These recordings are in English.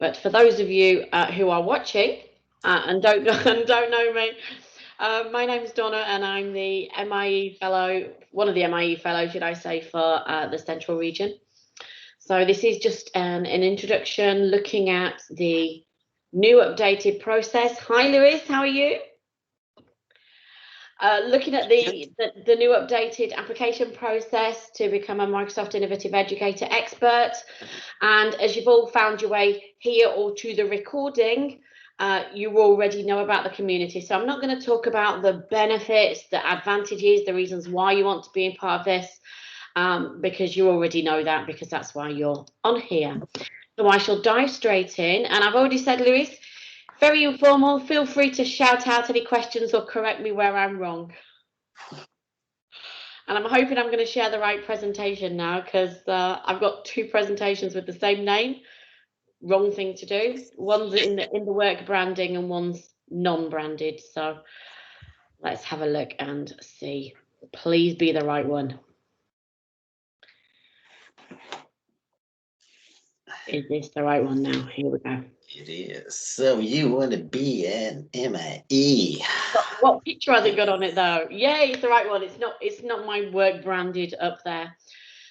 But for those of you who are watching and don't and don't know me, my name's Donna, and I'm the MIE fellow, one of the MIE fellows, should I say, for the Central Region. So this is just an introduction looking at the new updated process. Hi, Lewis, how are you? Looking at the new updated application process to become a Microsoft Innovative Educator expert. And as you've all found your way here or to the recording, you already know about the community. So I'm not going to talk about the benefits, the advantages, the reasons why you want to be a part of this, because you already know that, because that's why you're on here. So I shall dive straight in. And I've already said, Lewis, very informal. Feel free to shout out any questions or correct me where I'm wrong. And I'm hoping I'm going to share the right presentation now, because I've got two presentations with the same name. Wrong thing to do. One's in the work branding and one's non-branded. So let's have a look and see. Please be the right one. Is this the right one now? Here we go. It is. So you want to be an MIE. What picture has it got on it though? Yay, it's the right one. It's not my work branded up there.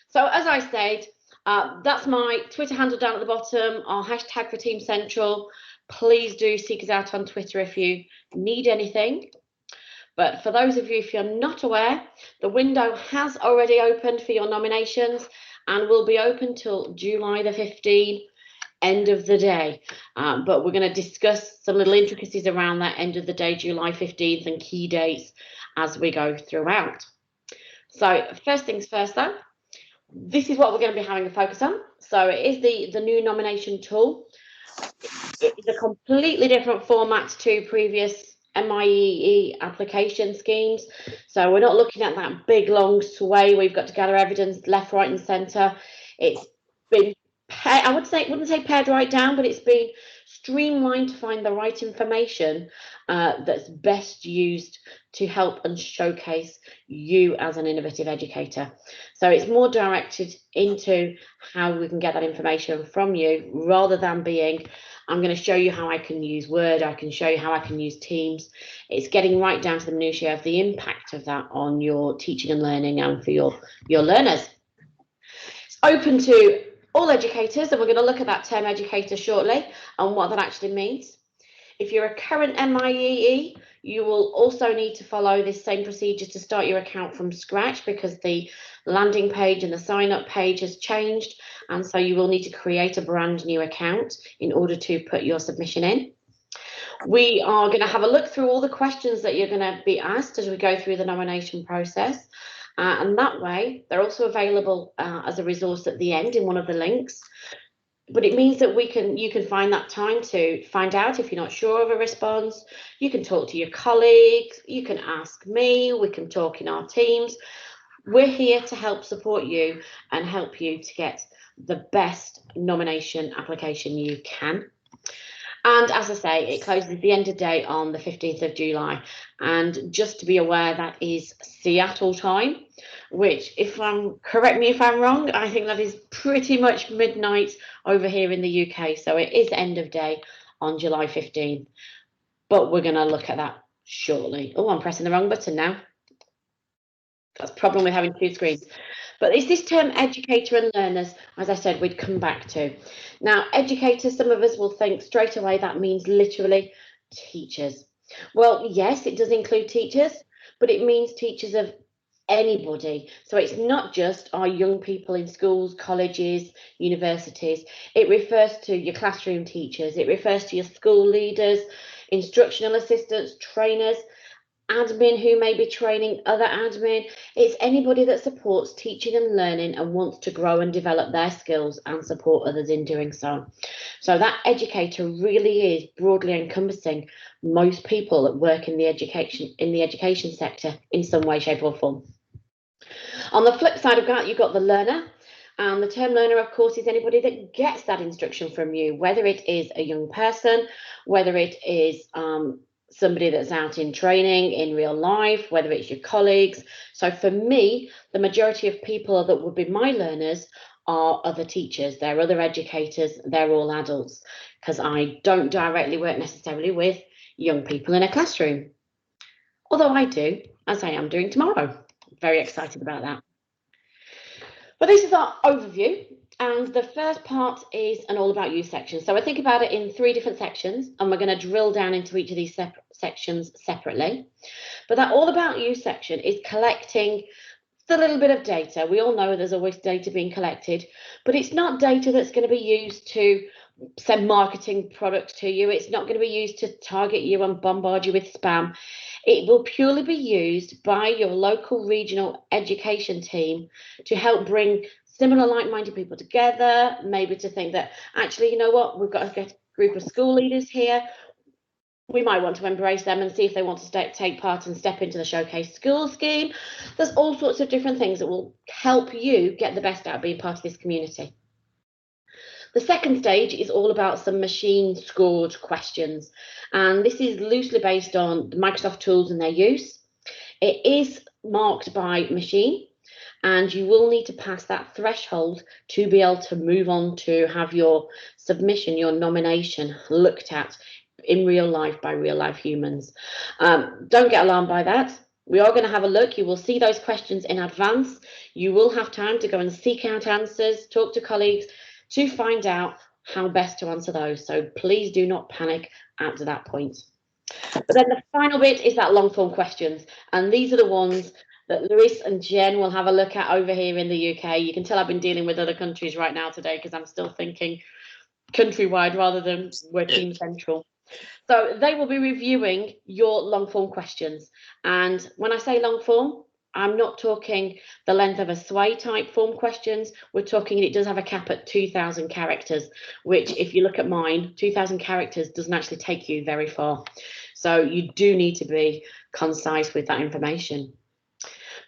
So as I said, that's my Twitter handle down at the bottom, our hashtag for Team Central. Please do seek us out on Twitter if you need anything. But for those of you, if you're not aware, the window has already opened for your nominations and will be open till July the 15th, end of the day. But we're going to discuss some little intricacies around that end of the day, July 15th, and key dates as we go throughout. So first things first though, this is what we're going to be having a focus on. So it is the new nomination tool. It's a completely different format to previous MIE application schemes. So we're not looking at that big long sway where you've got to gather evidence left, right and centre. It's been, I wouldn't say pared right down, but it's been streamlined to find the right information that's best used to help and showcase you as an innovative educator. So it's more directed into how we can get that information from you, rather than being, I'm going to show you how I can use Word, I can show you how I can use Teams. It's getting right down to the minutiae of the impact of that on your teaching and learning and for your learners. It's open to all educators, and we're going to look at that term educator shortly and what that actually means. If you're a current MIE, you will also need to follow this same procedure to start your account from scratch, because the landing page and the sign up page has changed, and so you will need to create a brand new account in order to put your submission in. We are going to have a look through all the questions that you're going to be asked as we go through the nomination process, and that way they're also available as a resource at the end in one of the links. But it means that you can find that time to find out if you're not sure of a response. You can talk to your colleagues, you can ask me, we can talk in our teams. We're here to help support you and help you to get the best nomination application you can. And as I say, it closes at the end of day on the 15th of July. And just to be aware, that is Seattle time, which, correct me if I'm wrong, I think that is pretty much midnight over here in the UK. So it is end of day on July 15th. But we're going to look at that shortly. Oh, I'm pressing the wrong button now. That's the problem with having two screens. But it's this term educator and learners, as I said, we'd come back to. Now, educators, some of us will think straight away that means literally teachers. Well, yes, it does include teachers, but it means teachers of anybody. So it's not just our young people in schools, colleges, universities. It refers to your classroom teachers. It refers to your school leaders, instructional assistants, trainers, admin who may be training other admin. It's anybody that supports teaching and learning and wants to grow and develop their skills and support others in doing so. So that educator really is broadly encompassing most people that work in the education sector in some way, shape or form. On the flip side of that, you've got the learner. And the term learner, of course, is anybody that gets that instruction from you, whether it is a young person, whether it is somebody that's out in training in real life, whether it's your colleagues. So for me, the majority of people that would be my learners are other teachers, they're other educators, they're all adults, because I don't directly work necessarily with young people in a classroom. Although I do, as I am doing tomorrow. Very excited about that. But this is our overview, and the first part is an all about you section. So I think about it in 3 different sections, and we're going to drill down into each of these sections separately. But that all about you section is collecting a little bit of data. We all know there's always data being collected, but it's not data that's going to be used to send marketing products to you. It's not going to be used to target you and bombard you with spam. It will purely be used by your local regional education team to help bring similar like-minded people together, maybe to think that actually, you know what, we've got a group of school leaders here. We might want to embrace them and see if they want to take part and step into the Showcase School scheme. There's all sorts of different things that will help you get the best out of being part of this community. The second stage is all about some machine scored questions, and this is loosely based on the Microsoft tools and their use. It is marked by machine, and you will need to pass that threshold to be able to move on to have your submission, your nomination looked at in real life by real life humans. Don't get alarmed by that. We are going to have a look. You will see those questions in advance. You will have time to go and seek out answers, talk to colleagues to find out how best to answer those. So please do not panic at that point. But then the final bit is that long form questions. And these are the ones that Lewis and Jen will have a look at over here in the UK. You can tell I've been dealing with other countries right now today because I'm still thinking countrywide rather than we're team central. So they will be reviewing your long form questions. And when I say long form, I'm not talking the length of a sway type form questions. We're talking, it does have a cap at 2,000 characters, which if you look at mine, 2,000 characters doesn't actually take you very far. So you do need to be concise with that information.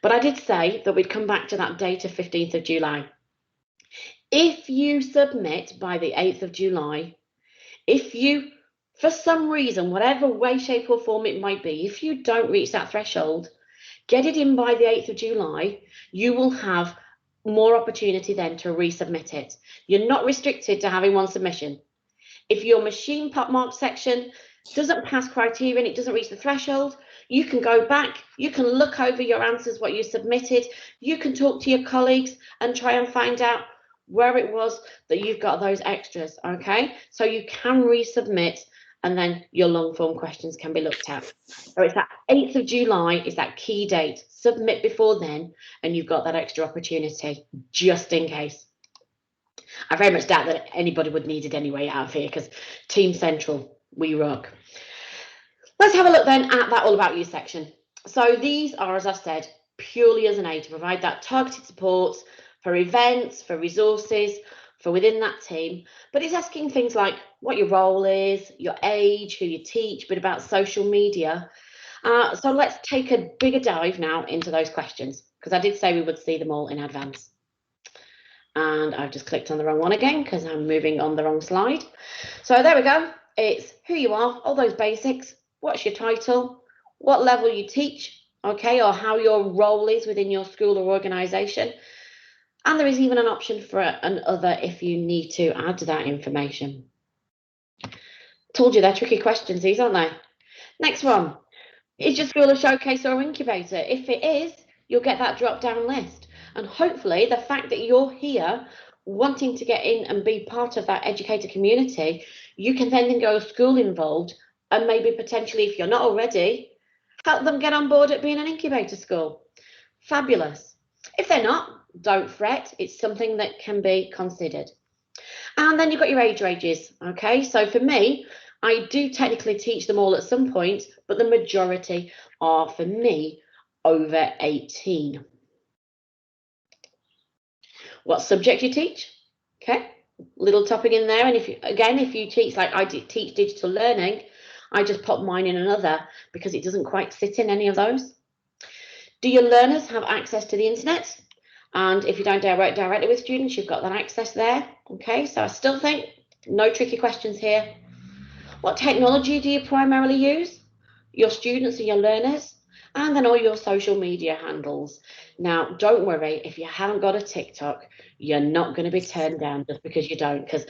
But I did say that we'd come back to that date of 15th of July. If you submit by the 8th of July, if you, for some reason, whatever way, shape or form it might be, if you don't reach that threshold, get it in by the 8th of July, you will have more opportunity then to resubmit it. You're not restricted to having one submission. If your machine pop mark section doesn't pass criteria and it doesn't reach the threshold, you can go back, you can look over your answers, what you submitted, you can talk to your colleagues and try and find out where it was that you've got those extras, okay? So you can resubmit and then your long form questions can be looked at. So it's that 8th of July is that key date. Submit before then and you've got that extra opportunity just in case. I very much doubt that anybody would need it anyway out of here because Team Central, we rock. Let's have a look then at that all about you section. So these are, as I said, purely as an aid to provide that targeted support for events, for resources, for within that team. But it's asking things like what your role is, your age, who you teach, a bit about social media. So let's take a bigger dive now into those questions because I did say we would see them all in advance. And I've just clicked on the wrong one again because I'm moving on the wrong slide. So there we go. It's who you are, all those basics. What's your title? What level you teach, okay, or how your role is within your school or organisation. And there is even an option for an other if you need to add that information. Told you they're tricky questions, these, aren't they? Next one. Is your school a showcase or incubator? If it is, you'll get that drop-down list. And hopefully the fact that you're here wanting to get in and be part of that educator community, you can then go school involved and maybe potentially, if you're not already, help them get on board at being an incubator school. Fabulous. If they're not, don't fret. It's something that can be considered. And then you've got your age ranges. Okay, so for me, I do technically teach them all at some point, but the majority are, for me, over 18. What subject you teach? Okay, little topic in there. And if you teach, like I teach digital learning, I just pop mine in another because it doesn't quite sit in any of those. Do your learners have access to the internet? And if you don't work directly with students, you've got that access there. Okay, so I still think no tricky questions here. What technology do you primarily use? Your students and your learners. and then all your social media handles. Now, don't worry, if you haven't got a TikTok, you're not going to be turned down just because you don't, because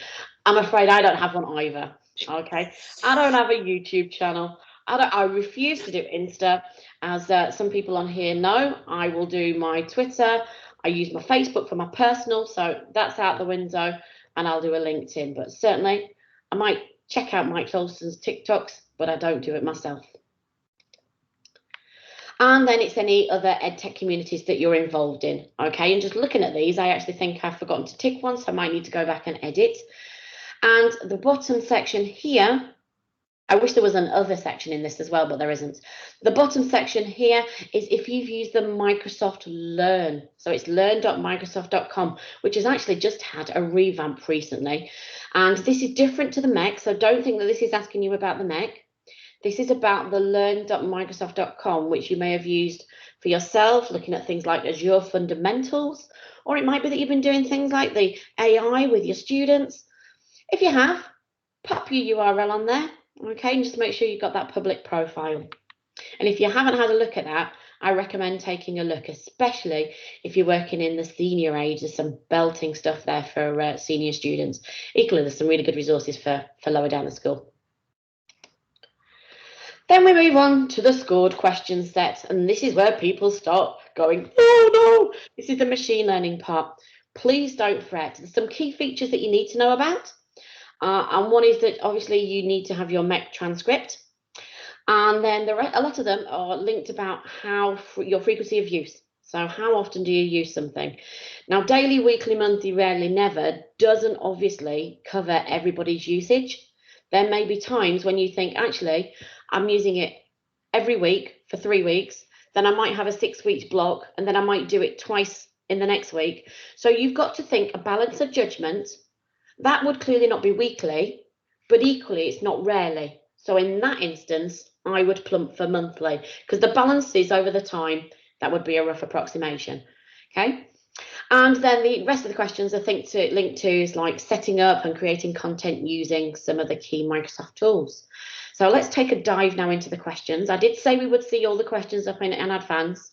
I'm afraid I don't have one either. Okay, I don't have a YouTube channel. I refuse to do Insta, as some people on here know. I will do my Twitter. I use my Facebook for my personal, so that's out the window, and I'll do a LinkedIn. But certainly, I might check out Mike Tolston's TikToks, but I don't do it myself. And then it's any other EdTech communities that you're involved in. Okay, and just looking at these, I actually think I've forgotten to tick one, so I might need to go back and edit. And the bottom section here, I wish there was an other section in this as well, but there isn't. The bottom section here is if you've used the Microsoft Learn. So it's learn.microsoft.com, which has actually just had a revamp recently. And this is different to the MEC, so don't think that this is asking you about the MEC. This is about the learn.microsoft.com, which you may have used for yourself, looking at things like Azure Fundamentals, or it might be that you've been doing things like the AI with your students. If you have, pop your URL on there, okay, and just make sure you've got that public profile. And if you haven't had a look at that, I recommend taking a look, especially if you're working in the senior age. There's some belting stuff there for senior students. Equally, there's some really good resources for lower down the school. Then we move on to the scored question set, and this is where people start going, oh no, this is the machine learning part. Please don't fret. There's some key features that you need to know about. And one is that obviously you need to have your MEC transcript. And then a lot of them are linked about your frequency of use. So how often do you use something? Now, daily, weekly, monthly, rarely, never doesn't obviously cover everybody's usage. There may be times when you think, actually, I'm using it every week for 3 weeks, then I might have a 6 week block, and then I might do it twice in the next week. So you've got to think a balance of judgment. That would clearly not be weekly, but equally it's not rarely. So in that instance, I would plump for monthly, because the balance is over the time. That would be a rough approximation. Okay. And then the rest of the questions I think to link to is like setting up and creating content using some of the key Microsoft tools. So let's take a dive now into the questions. I did say we would see all the questions up in advance,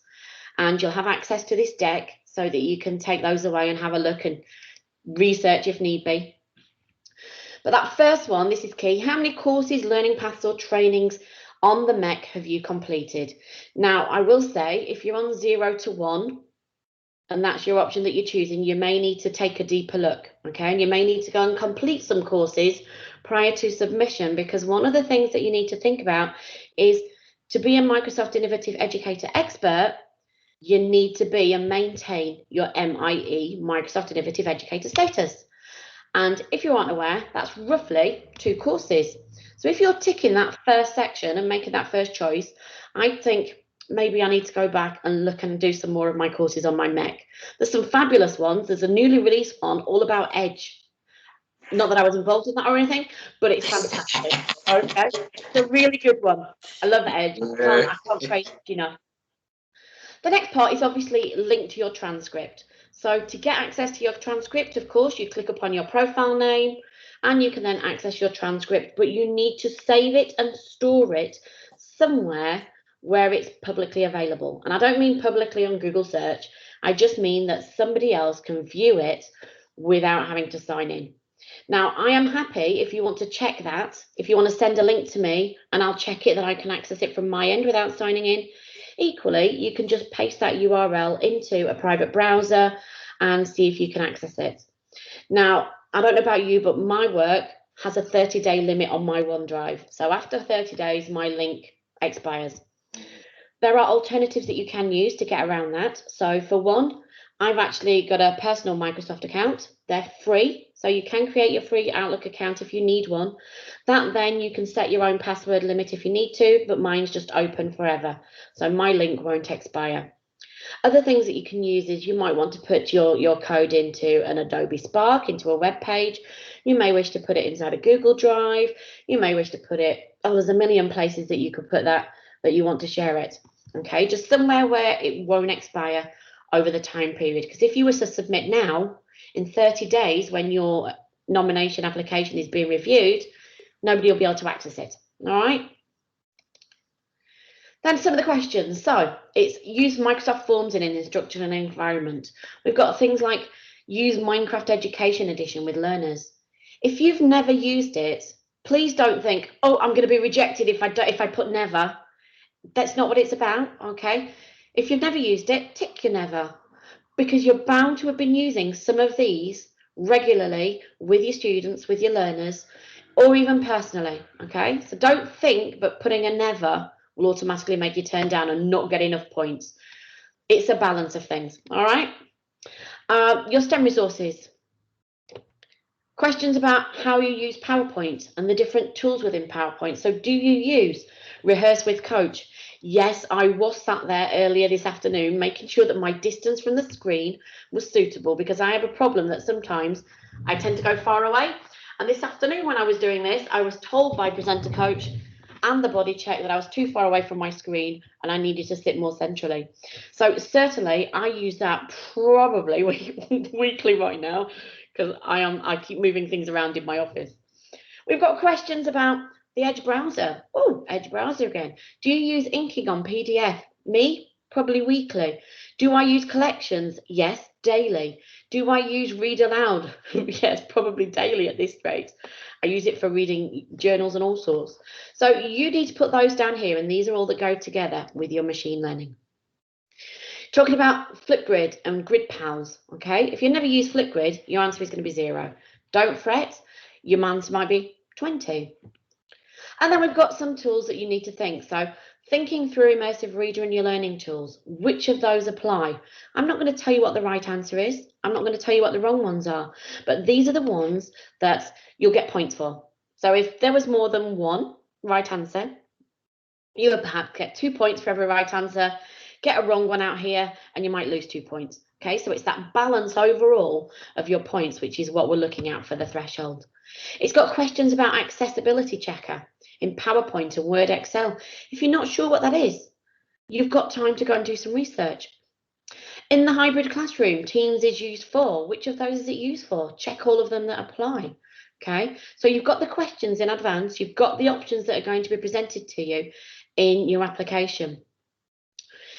and you'll have access to this deck so that you can take those away and have a look and research if need be. But that first one, this is key. How many courses, learning paths or trainings on the MEC have you completed? Now, I will say if you're on 0 to 1, and that's your option that you're choosing, you may need to take a deeper look, okay? And you may need to go and complete some courses prior to submission, because one of the things that you need to think about is to be a Microsoft Innovative Educator Expert, you need to be and maintain your MIE, Microsoft Innovative Educator status. And if you aren't aware, that's roughly 2 courses. So if you're ticking that first section and making that first choice, I think maybe I need to go back and look and do some more of my courses on my MEC. There's some fabulous ones. There's a newly released one all about Edge. Not that I was involved in that or anything, but it's fantastic. Okay, it's a really good one. I love Edge. I can't praise it enough. The next part is obviously linked to your transcript. So to get access to your transcript, of course, you click upon your profile name and you can then access your transcript, but you need to save it and store it somewhere where it's publicly available. And I don't mean publicly on Google search. I just mean that somebody else can view it without having to sign in. Now, I am happy if you want to check that, if you want to send a link to me and I'll check it that I can access it from my end without signing in. Equally, you can just paste that URL into a private browser and see if you can access it. Now, I don't know about you, but my work has a 30-day limit on my OneDrive. So after 30 days, my link expires. There are alternatives that you can use to get around that. So for one, I've actually got a personal Microsoft account. They're free, so you can create your free Outlook account if you need one. That then you can set your own password limit if you need to, but mine's just open forever. So my link won't expire. Other things that you can use is you might want to put your code into an Adobe Spark, into a web page. You may wish to put it inside a Google Drive. You may wish to put it, there's a million places that you could put that you want to share it. Okay, just somewhere where it won't expire over the time period. Because if you were to submit now, in 30 days, when your nomination application is being reviewed, nobody will be able to access it. All right. Then some of the questions. So it's use Microsoft Forms in an instructional environment. We've got things like use Minecraft Education Edition with learners. If you've never used it, please don't think, oh, I'm going to be rejected if I put never. That's not what it's about, okay? If you've never used it, tick your never, because you're bound to have been using some of these regularly with your students, with your learners, or even personally, okay? So don't think that putting a never will automatically make you turn down and not get enough points. It's a balance of things, all right? Your STEM resources. Questions about how you use PowerPoint and the different tools within PowerPoint. So do you use Rehearse with Coach? Yes, I was sat there earlier this afternoon making sure that my distance from the screen was suitable, because I have a problem that sometimes I tend to go far away. And this afternoon when I was doing this, I was told by Presenter Coach and the body check that I was too far away from my screen and I needed to sit more centrally. So certainly I use that probably weekly right now, because I keep moving things around in my office. We've got questions about the Edge browser. Oh, Edge browser again. Do you use inking on PDF? Me, probably weekly. Do I use collections? Yes, daily. Do I use read aloud? Yes, probably daily at this rate. I use it for reading journals and all sorts. So you need to put those down here, and these are all that go together with your machine learning. Talking about Flipgrid and GridPals, okay? If you never use Flipgrid, your answer is going to be 0. Don't fret, your answer might be 20. And then we've got some tools that you need to think. So thinking through Immersive Reader and your learning tools, which of those apply? I'm not going to tell you what the right answer is. I'm not going to tell you what the wrong ones are, but these are the ones that you'll get points for. So if there was more than one right answer, you would perhaps get 2 points for every right answer, get a wrong one out here, and you might lose 2 points. Okay, so it's that balance overall of your points, which is what we're looking at for the threshold. It's got questions about accessibility checker in PowerPoint and Word Excel. If you're not sure what that is, you've got time to go and do some research. In the hybrid classroom, Teams is used for. Which of those is it used for? Check all of them that apply. Okay, so you've got the questions in advance, you've got the options that are going to be presented to you in your application.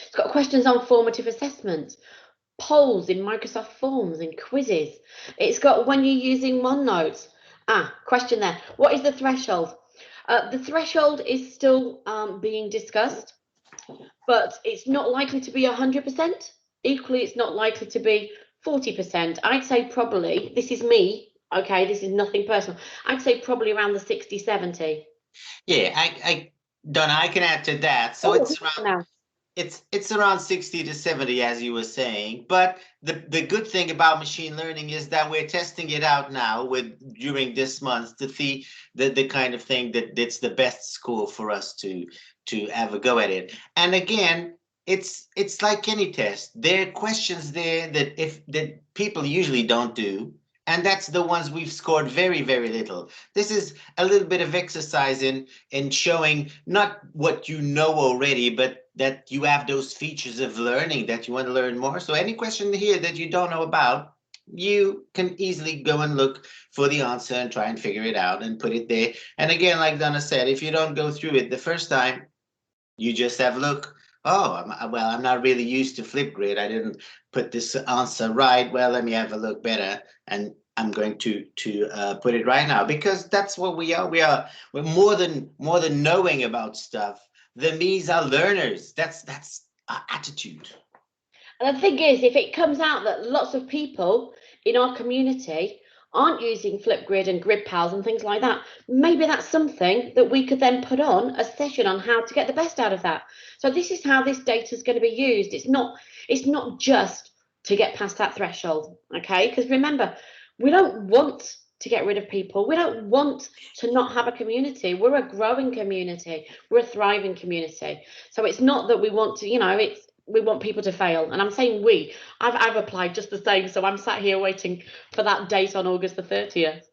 It's got questions on formative assessment, polls in Microsoft Forms and quizzes. It's got when you're using OneNote. Question there. What is the threshold? The threshold is still being discussed, but it's not likely to be 100%. Equally, it's not likely to be 40%. I'd say probably, this is me, okay, this is nothing personal. I'd say probably around the 60, 70. Yeah, Donna, I can add to that. So it's around now. It's around 60 to 70, as you were saying. But the good thing about machine learning is that we're testing it out now during this month to see the kind of thing that's the best score for us to have a go at it. And again, it's like any test. There are questions there that people usually don't do. And that's the ones we've scored very, very little. This is a little bit of exercise in showing not what you know already, but that you have those features of learning that you want to learn more. So any question here that you don't know about, you can easily go and look for the answer and try and figure it out and put it there. And again, like Donna said, if you don't go through it the first time, you just have a look. Oh, I'm not really used to Flipgrid. I didn't put this answer right. Well, let me have a look better. And I'm going to put it right now, because that's what we are. We're more than knowing about stuff. The me's are learners. That's our attitude. And the thing is, if it comes out that lots of people in our community aren't using Flipgrid and GridPals and things like that, maybe that's something that we could then put on a session on how to get the best out of that. So this is how this data is going to be used. It's not just to get past that threshold, okay? Because remember, we don't want to get rid of people. We don't want to not have a community. We're a growing community. We're a thriving community. So it's not that we want to, we want people to fail. And I'm saying we. I've applied just the same. So I'm sat here waiting for that date on August the 30th.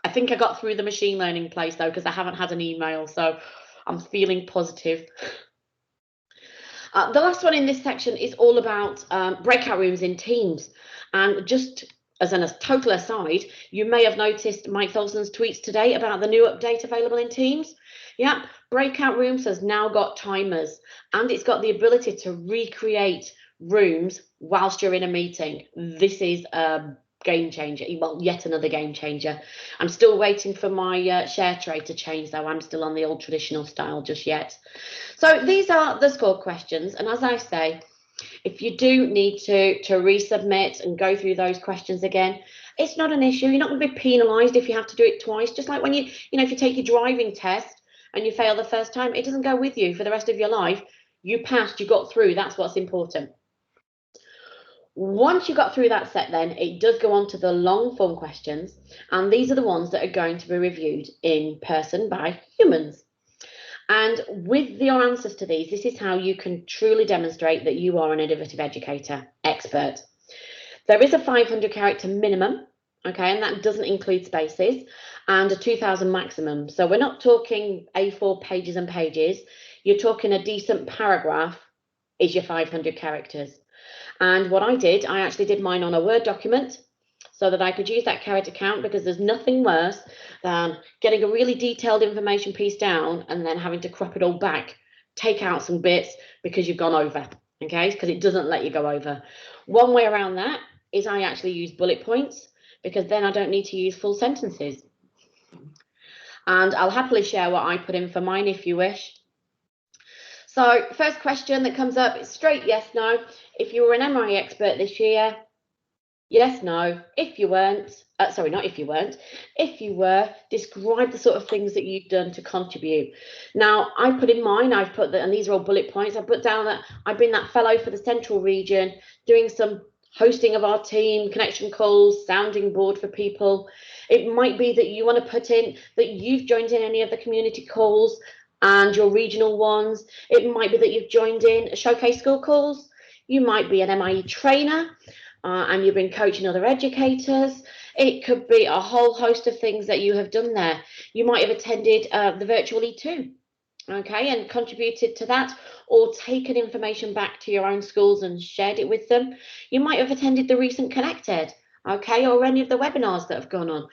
I think I got through the machine learning place though, because I haven't had an email. So I'm feeling positive. The last one in this section is all about breakout rooms in Teams. And just as a total aside, you may have noticed Mike Tholson's tweets today about the new update available in Teams. Yeah, Breakout Rooms has now got timers, and it's got the ability to recreate rooms whilst you're in a meeting. This is a game changer. Well, yet another game changer. I'm still waiting for my share tray to change, though. I'm still on the old traditional style just yet. So these are the score questions, and as I say, if you do need to resubmit and go through those questions again, it's not an issue. You're not going to be penalised if you have to do it twice. Just like when you know, if you take your driving test and you fail the first time, it doesn't go with you for the rest of your life. You passed, you got through. That's what's important. Once you got through that set, then it does go on to the long form questions, and these are the ones that are going to be reviewed in person by humans. And with your answers to these, this is how you can truly demonstrate that you are an innovative educator expert. There is a 500 character minimum, okay, and that doesn't include spaces, and a 2000 maximum. So we're not talking A4 pages and pages. You're talking a decent paragraph is your 500 characters. And what I did, I actually did mine on a Word document so that I could use that character count, because there's nothing worse than getting a really detailed information piece down and then having to crop it all back, take out some bits because you've gone over, okay? Because it doesn't let you go over. One way around that is I actually use bullet points, because then I don't need to use full sentences. And I'll happily share what I put in for mine if you wish. So first question that comes up is straight yes, no. If you were an MI expert this year, yes, no. If you weren't, sorry, not if you weren't, if you were, describe the sort of things that you've done to contribute. Now, I put in mine, I've put that, and these are all bullet points. I put down that I've been that fellow for the Central Region, doing some hosting of our team, connection calls, sounding board for people. It might be that you want to put in that you've joined in any of the community calls and your regional ones. It might be that you've joined in showcase school calls. You might be an MIE trainer. And you've been coaching other educators. It could be a whole host of things that you have done there. You might have attended the virtual E2, okay, and contributed to that, or taken information back to your own schools and shared it with them. You might have attended the recent Connected, okay, or any of the webinars that have gone on.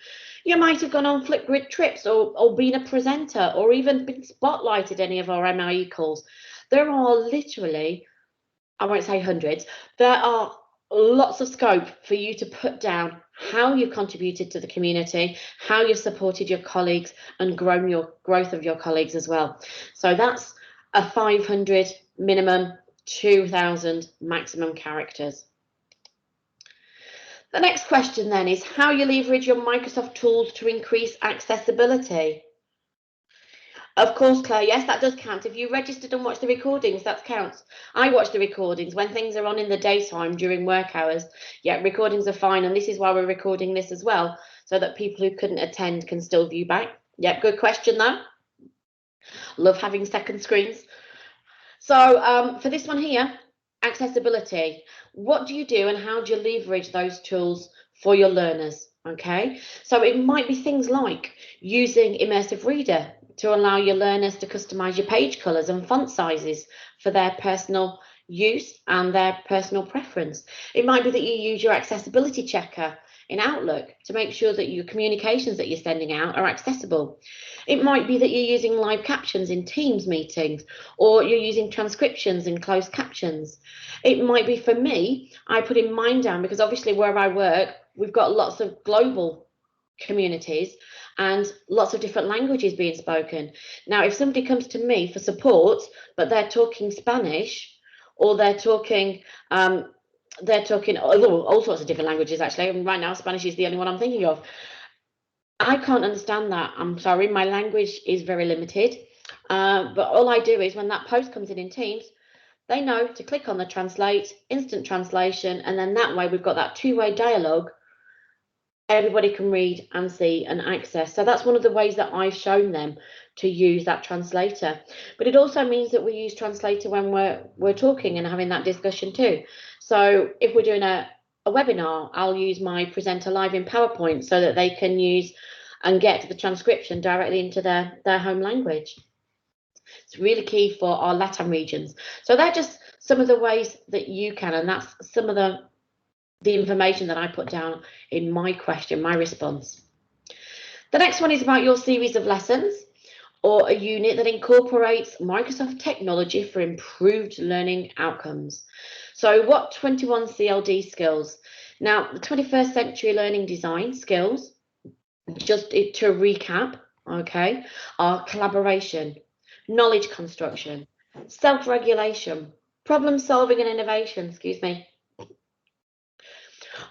You might have gone on Flipgrid trips, or been a presenter, or even been spotlighted any of our MIE calls. There are literally, I won't say hundreds, there are lots of scope for you to put down how you've contributed to the community, how you've supported your colleagues and grown your growth of your colleagues as well. So that's a 500 minimum, 2000 maximum characters. The next question then is how you leverage your Microsoft tools to increase accessibility. Of course, Claire, yes, that does count. If you registered and watched the recordings, that counts. I watch the recordings when things are on in the daytime during work hours. Yeah, recordings are fine. And this is why we're recording this as well, so that people who couldn't attend can still view back. Yeah, good question, though. Love having second screens. So for this one here, accessibility. What do you do and how do you leverage those tools for your learners? Okay, so it might be things like using Immersive Reader to allow your learners to customize your page colors and font sizes for their personal use and their personal preference. It might be that you use your accessibility checker in Outlook to make sure that your communications that you're sending out are accessible. It might be that you're using live captions in Teams meetings, or you're using transcriptions in closed captions. It might be, for me, I put in mine down because obviously where I work, we've got lots of global communities and lots of different languages being spoken. Now, if somebody comes to me for support, but they're talking Spanish, or they're talking all sorts of different languages, actually. And right now, Spanish is the only one I'm thinking of. I can't understand that. I'm sorry, my language is very limited. But all I do is when that post comes in Teams, they know to click on the translate, instant translation, and then that way we've got that two-way dialogue. Everybody can read and see and access. So that's one of the ways that I've shown them to use that translator. But it also means that we use translator when we're talking and having that discussion too. So if we're doing a webinar, I'll use my presenter live in PowerPoint so that they can use and get the transcription directly into their home language. It's really key for our LATAM regions. So they're just some of the ways that you can, and that's some of the the information that I put down in my question, my response. The next one is about your series of lessons or a unit that incorporates Microsoft technology for improved learning outcomes. So what 21 CLD skills? Now, the 21st century learning design skills, just to recap, okay, are collaboration, knowledge construction, self-regulation, problem solving and innovation, excuse me,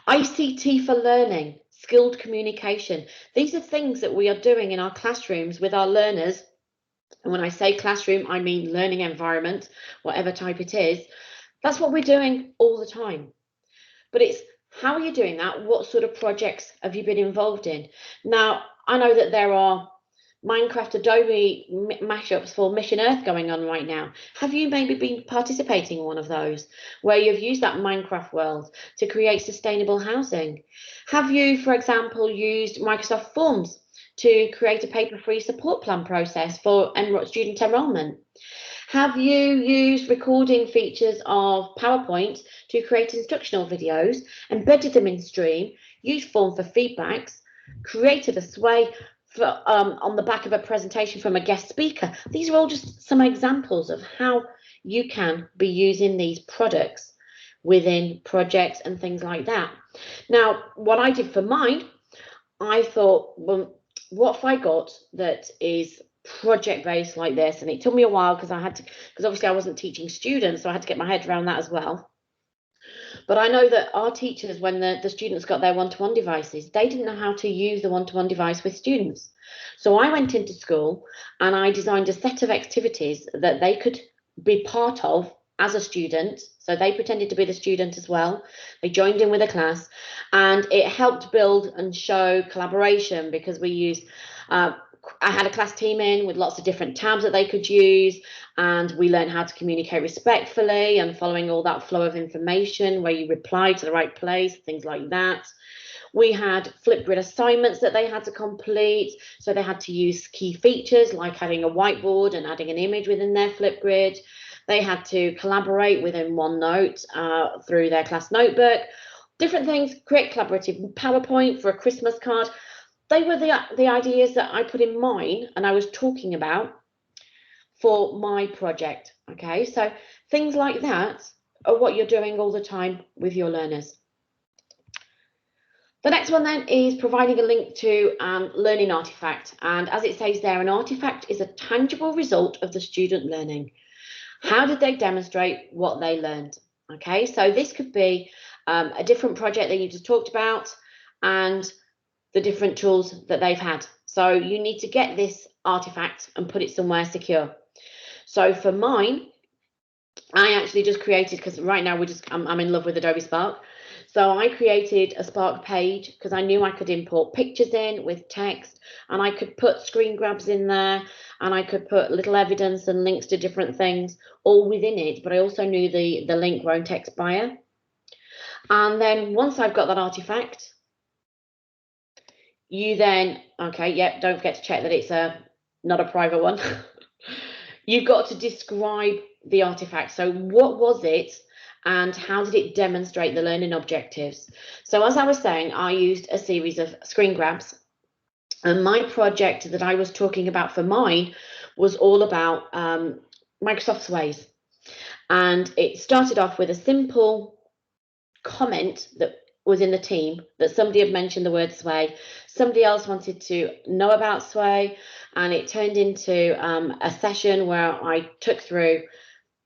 ICT for learning, skilled communication. These are things that we are doing in our classrooms with our learners. And when I say classroom, I mean learning environment, whatever type it is. That's what we're doing all the time. But it's how are you doing that? What sort of projects have you been involved in? Now, I know that there are Minecraft Adobe mashups for Mission Earth going on right now. Have you maybe been participating in one of those where you've used that Minecraft world to create sustainable housing? Have you, for example, used Microsoft Forms to create a paper-free support plan process for student enrollment? Have you used recording features of PowerPoint to create instructional videos, embedded them in Stream, used Form for feedbacks, created a sway for, on the back of a presentation from a guest speaker? These are all just some examples of how you can be using these products within projects and things like that. Now, what I did for mine, I thought, well, what have I got that is project based like this? And it took me a while because obviously I wasn't teaching students, so I had to get my head around that as well. But I know that our teachers, when the students got their one-to-one devices, they didn't know how to use the one-to-one device with students. So I went into school and I designed a set of activities that they could be part of as a student. So they pretended to be the student as well. They joined in with a class, and it helped build and show collaboration because we used I had a class team in with lots of different tabs that they could use, and we learned how to communicate respectfully and following all that flow of information where you reply to the right place, things like that. We had Flipgrid assignments that they had to complete, so they had to use key features like having a whiteboard and adding an image within their Flipgrid. They had to collaborate within OneNote through their class notebook. Different things, create collaborative PowerPoint for a Christmas card. They were the ideas that I put in mine and I was talking about for my project. Okay, so things like that are what you're doing all the time with your learners. The next one then is providing a link to learning artifact. And as it says there, an artifact is a tangible result of the student learning. How did they demonstrate what they learned? Okay, so this could be a different project that you just talked about and the different tools that they've had. So you need to get this artifact and put it somewhere secure. So for mine, I actually just created, because right now I'm in love with Adobe Spark. So I created a Spark page because I knew I could import pictures in with text, and I could put screen grabs in there, and I could put little evidence and links to different things all within it. But I also knew the link won't expire. And then once I've got that artifact, you then, okay, yep, don't forget to check that it's not a private one. You've got to describe the artifact. So what was it and how did it demonstrate the learning objectives? So as I was saying, I used a series of screen grabs, and my project that I was talking about for mine was all about Microsoft Sways. And it started off with a simple comment that was in the team that somebody had mentioned the word Sway. Somebody else wanted to know about Sway, and it turned into a session where I took through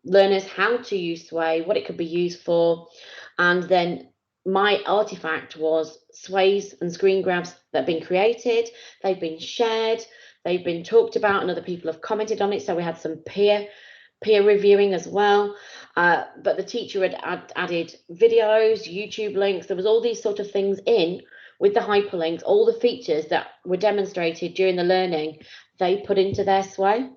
learners how to use Sway, what it could be used for, and then my artifact was Sways and screen grabs that have been created, they've been shared, they've been talked about, and other people have commented on it. So we had some peer reviewing as well. But the teacher had added videos, YouTube links. There was all these sort of things in with the hyperlinks, all the features that were demonstrated during the learning, they put into their Sway.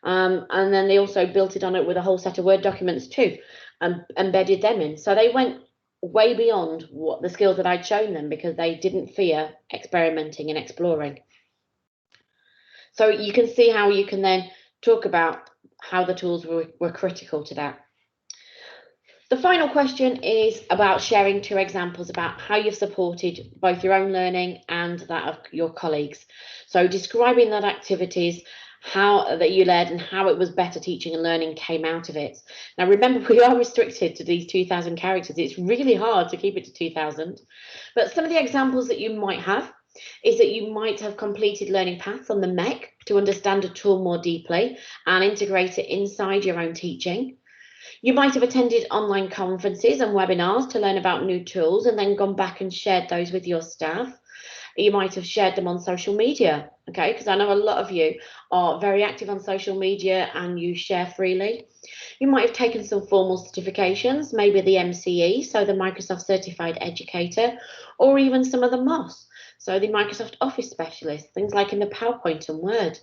And then they also built it on it with a whole set of Word documents too, and embedded them in. So they went way beyond what the skills that I'd shown them because they didn't fear experimenting and exploring. So you can see how you can then talk about how the tools were critical to that. The final question is about sharing 2 examples about how you've supported both your own learning and that of your colleagues. So describing that activities, how that you led and how it was better teaching and learning came out of it. Now remember, we are restricted to these 2,000 characters. It's really hard to keep it to 2,000. But some of the examples that you might have is that you might have completed learning paths on the MEC to understand a tool more deeply and integrate it inside your own teaching. You might have attended online conferences and webinars to learn about new tools and then gone back and shared those with your staff. You might have shared them on social media, okay? Because I know a lot of you are very active on social media and you share freely. You might have taken some formal certifications, maybe the MCE, so the Microsoft Certified Educator, or even some of the MOS, so the Microsoft Office Specialist, things like in the PowerPoint and Word.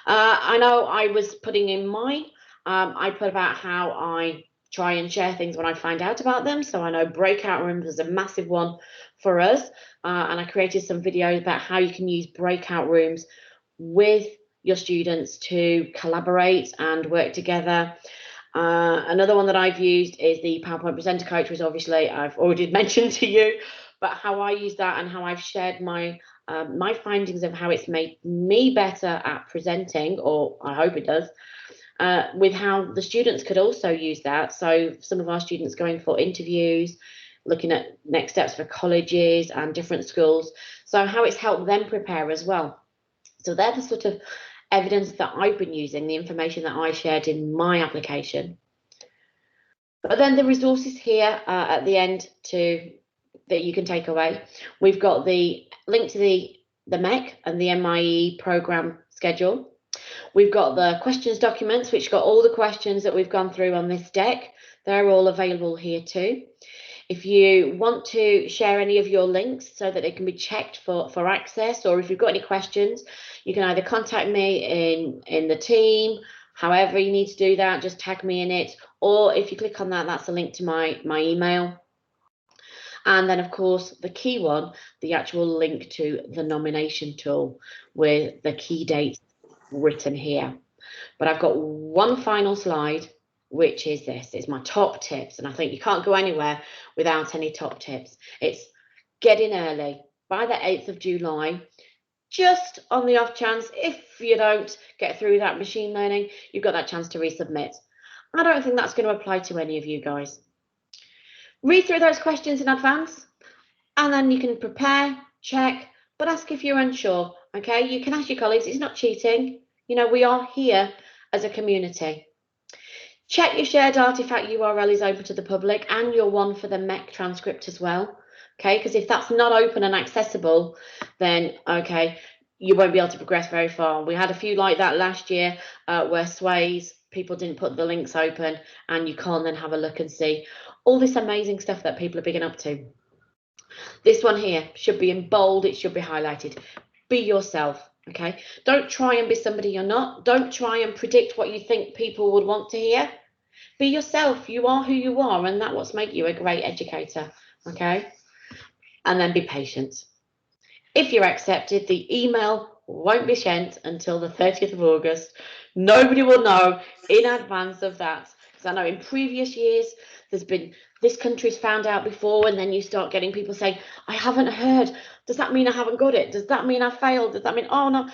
I know I was putting in mine. I put about how I try and share things when I find out about them. So I know breakout rooms is a massive one for us. And I created some videos about how you can use breakout rooms with your students to collaborate and work together. Another one that I've used is the PowerPoint Presenter Coach, which obviously I've already mentioned to you, but how I use that and how I've shared my findings of how it's made me better at presenting, or I hope it does, with how the students could also use that. So some of our students going for interviews, looking at next steps for colleges and different schools. So how it's helped them prepare as well. So they're the sort of evidence that I've been using, the information that I shared in my application. But then the resources here at the end that you can take away. We've got the link to the MEC and the MIE program schedule. We've got the questions documents, which got all the questions that we've gone through on this deck. They're all available here too. If you want to share any of your links so that they can be checked for access, or if you've got any questions, you can either contact me in the team, however you need to do that, just tag me in it, or if you click on that, that's a link to my email. And then, of course, the key one, the actual link to the nomination tool with the key dates written here. But I've got one final slide, which is this. It's my top tips, and I think you can't go anywhere without any top tips. It's get in early by the 8th of July, just on the off chance, if you don't get through that machine learning, you've got that chance to resubmit. I don't think that's going to apply to any of you guys. Read through those questions in advance, and then you can prepare, check, but ask if you're unsure, okay? You can ask your colleagues, it's not cheating. You know, we are here as a community. Check your shared artifact URL is open to the public and your one for the MEC transcript as well, okay? Because if that's not open and accessible, then, okay, you won't be able to progress very far. We had a few like that last year where Sways, people didn't put the links open, and you can't then have a look and see all this amazing stuff that people are picking up to. This one here should be in bold, it should be highlighted. Be yourself, okay? Don't try and be somebody you're not. Don't try and predict what you think people would want to hear. Be yourself. You are who you are, and that's what's make you a great educator, okay? And then be patient. If you're accepted, the email won't be sent until the 30th of August. Nobody will know in advance of that. Because I know in previous years, there's been, this country's found out before, and then you start getting people saying, I haven't heard. Does that mean I haven't got it? Does that mean I failed? Does that mean, oh no,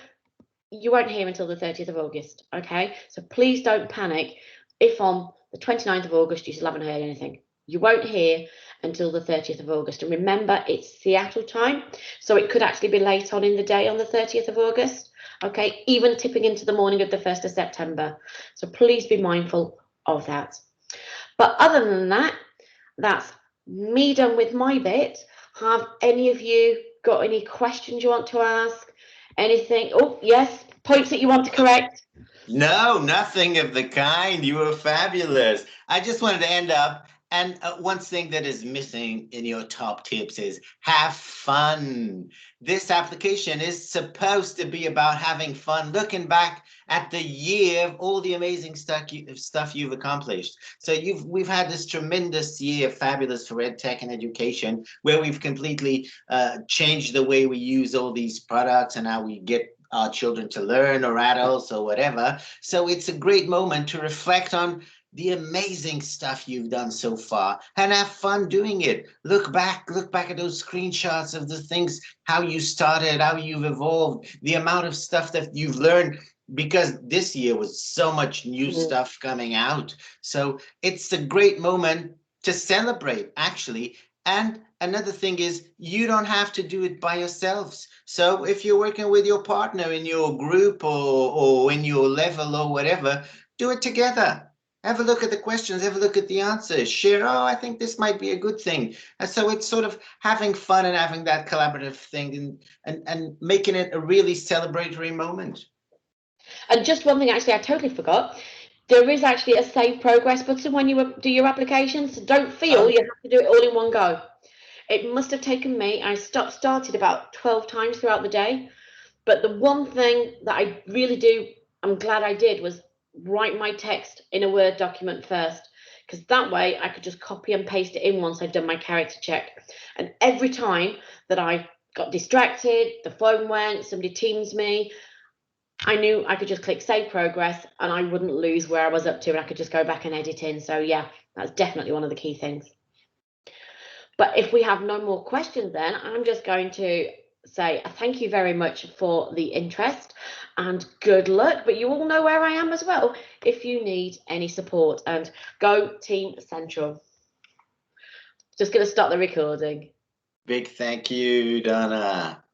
you won't hear until the 30th of August, okay? So please don't panic if on the 29th of August you still haven't heard anything. You won't hear until the 30th of August. And remember, it's Seattle time, so it could actually be late on in the day on the 30th of August, okay? Even tipping into the morning of the 1st of September. So please be mindful of that. But other than that, that's me done with my bit. Have any of you got any questions you want to ask? Anything? Oh, yes, points that you want to correct? No, nothing of the kind. You were fabulous. I just wanted to end up, and one thing that is missing in your top tips is have fun. This application is supposed to be about having fun, looking back at the year of all the amazing stuff you've accomplished. So we've had this tremendous year, fabulous for EdTech and education, where we've completely changed the way we use all these products and how we get our children to learn, or adults, or whatever. So it's a great moment to reflect on the amazing stuff you've done so far and have fun doing it. Look back at those screenshots of the things, how you started, how you've evolved, the amount of stuff that you've learned, because this year was so much new stuff coming out. So it's a great moment to celebrate, actually. And another thing is, you don't have to do it by yourselves. So if you're working with your partner in your group or in your level or whatever, do it together. Have a look at the questions, have a look at the answers, share, oh, I think this might be a good thing. And so it's sort of having fun and having that collaborative thing and making it a really celebratory moment. And just one thing, actually, I totally forgot. There is actually a save progress button when you do your applications. So don't feel you have to do it all in one go. It must have taken me, I started about 12 times throughout the day. But the one thing that I really I'm glad I did, was write my text in a Word document first, because that way I could just copy and paste it in once I'd done my character check. And every time that I got distracted, the phone went, somebody Teams me, I knew I could just click save progress and I wouldn't lose where I was up to, and I could just go back and edit in. So yeah, that's definitely one of the key things. But if we have no more questions, then I'm just going to say thank you very much for the interest and good luck. But you all know where I am as well if you need any support, and go Team Central. Just going to stop the recording. Big thank you, Donna.